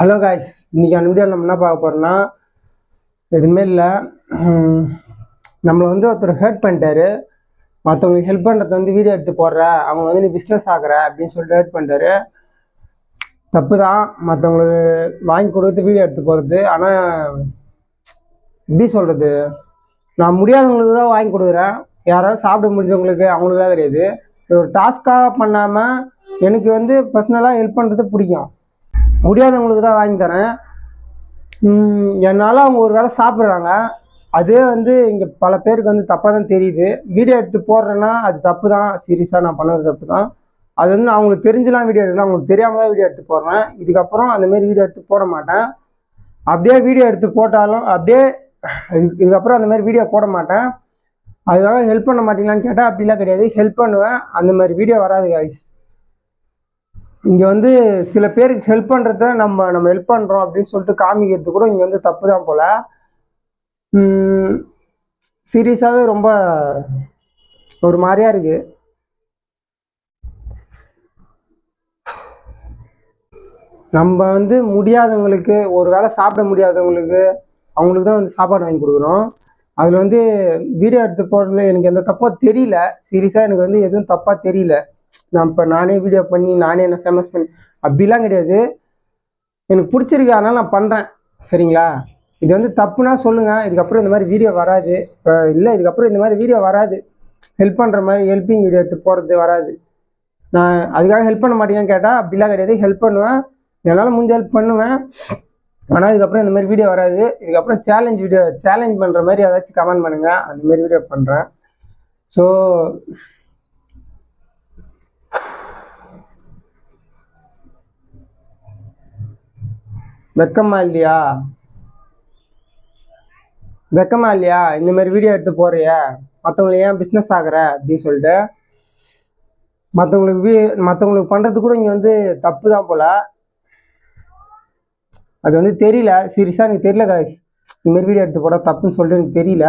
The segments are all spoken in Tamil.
ஹலோ காய்ஸ், இன்றைக்கான வீடியோ நம்ம என்ன பார்க்க போகிறோம்னா, எதுவுமே இல்லை. நம்மளை ஒருத்தர் ஹர்ட் பண்ணிட்டாரு. மற்றவங்களுக்கு ஹெல்ப் பண்ணுறது வீடியோ எடுத்து போடுற, அவங்க நீ பிஸ்னஸ் ஆகுற அப்படின்னு சொல்லிட்டு ஹர்ட் பண்ணிட்டாரு. தப்பு தான் மற்றவங்களுக்கு வாங்கி கொடுத்து வீடியோ எடுத்து போகிறது. ஆனால் எப்படி சொல்கிறது, நான் முடியாதவங்களுக்கு தான் வாங்கி கொடுக்குறேன். யாராவது சாப்பிட முடிஞ்சவங்களுக்கு அவங்களுக்குலாம் கிடையாது. ஒரு டாஸ்க்காக பண்ணாமல் எனக்கு பர்சனலாக ஹெல்ப் பண்ணுறது பிடிக்கும். முடியாதவங்களுக்கு தான் வாங்கி தரேன். என்னால் அவங்க ஒரு வேளை சாப்பிட்றாங்க. அதே இங்கே பல பேருக்கு தப்பாக தான் தெரியுது. வீடியோ எடுத்து போடுறேன்னா அது தப்பு தான். சீரியஸாக நான் பண்ணது தப்பு தான். அது அவங்களுக்கு தெரிஞ்சலாம் வீடியோ எடுக்கலாம், அவங்களுக்கு தெரியாமல் தான் வீடியோ எடுத்து போடுறேன். இதுக்கப்புறம் அந்தமாரி வீடியோ எடுத்து போட மாட்டேன். அப்படியே வீடியோ எடுத்து போட்டாலும் இதுக்கப்புறம் அந்தமாதிரி வீடியோ போட மாட்டேன். அதுக்காக ஹெல்ப் பண்ண மாட்டீங்களான்னு கேட்டால் அப்படிலாம் கிடையாது, ஹெல்ப் பண்ணுவேன். அந்த மாதிரி வீடியோ வராது காய்ஸ். இங்கே சில பேருக்கு ஹெல்ப் பண்ணுறத நம்ம ஹெல்ப் பண்ணுறோம் அப்படின்னு சொல்லிட்டு காமிக்கிறது கூட இங்கே தப்பு தான் போல். சீரியஸாகவே ரொம்ப ஒரு மாதிரியா இருக்குது. நம்ம முடியாதவங்களுக்கு, ஒரு வேளை சாப்பிட முடியாதவங்களுக்கு அவங்களுக்கு தான் சாப்பாடு வாங்கி கொடுக்குறோம். அதில் வீடியோ எடுத்து போடுறதுல எனக்கு எந்த தப்பாக தெரியல. சீரியஸாக எனக்கு எதுவும் தப்பாக தெரியல. நான் இப்போ நானே வீடியோ பண்ணி நானே என்ன ஃபேமஸ் பண்ணி அப்படிலாம் கிடையாது. எனக்கு பிடிச்சிருக்கு, அதனால் நான் பண்ணுறேன். சரிங்களா? இது தப்புனா சொல்லுங்கள். இதுக்கப்புறம் இந்த மாதிரி வீடியோ வராது. இல்லை, இதுக்கப்புறம் இந்த மாதிரி வீடியோ வராது. ஹெல்ப் பண்ணுற மாதிரி ஹெல்ப்பிங் வீடியோ எடுத்து போகிறது வராது. நான் அதுக்காக ஹெல்ப் பண்ண மாட்டேங்கன்னு கேட்டால் அப்படிலாம் கிடையாது. ஹெல்ப் பண்ணுவேன், என்னால் முடிஞ்ச ஹெல்ப் பண்ணுவேன். ஆனால் இதுக்கப்புறம் இந்த மாதிரி வீடியோ வராது. இதுக்கப்புறம் சேலஞ்ச் பண்ணுற மாதிரி ஏதாச்சும் கமெண்ட் பண்ணுங்கள், அந்தமாரி வீடியோ பண்ணுறேன். ஸோ வெக்கமா இல்லையா இந்த மாதிரி வீடியோ எடுத்து போறிய, மற்றவங்களை ஏன் பிஸ்னஸ் ஆகுற அப்படின்னு சொல்லிட்டு மற்றவங்களுக்கு பண்ணுறது கூட இங்கே தப்பு தான் போல். அது தெரியல. சீரியஸாக எனக்கு தெரியல காய்ஸ். இந்த மாதிரி வீடியோ எடுத்து போட தப்புன்னு சொல்லிட்டு எனக்கு தெரியல.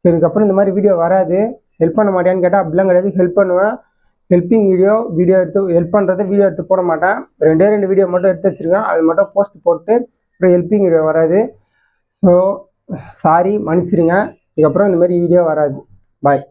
சரி, இதுக்கப்புறம் இந்த மாதிரி வீடியோ வராது. ஹெல்ப் பண்ண மாட்டேன்னு கேட்டால் அப்படிலாம் கிடையாது, ஹெல்ப் பண்ணுவேன். ஹெல்ப்பிங் வீடியோ எடுத்து ஹெல்ப் பண்ணுறதை வீடியோ எடுத்து போட மாட்டேன். ரெண்டு வீடியோ மட்டும் எடுத்து வச்சுருக்கேன். அது மட்டும் போஸ்ட் போட்டு அப்புறம் ஹெல்ப்பிங் வீடியோ வராது. ஸோ சாரி, மன்னிச்சிருங்க. இதுக்கப்புறம் இந்த மாதிரி வீடியோ வராது. பாய்.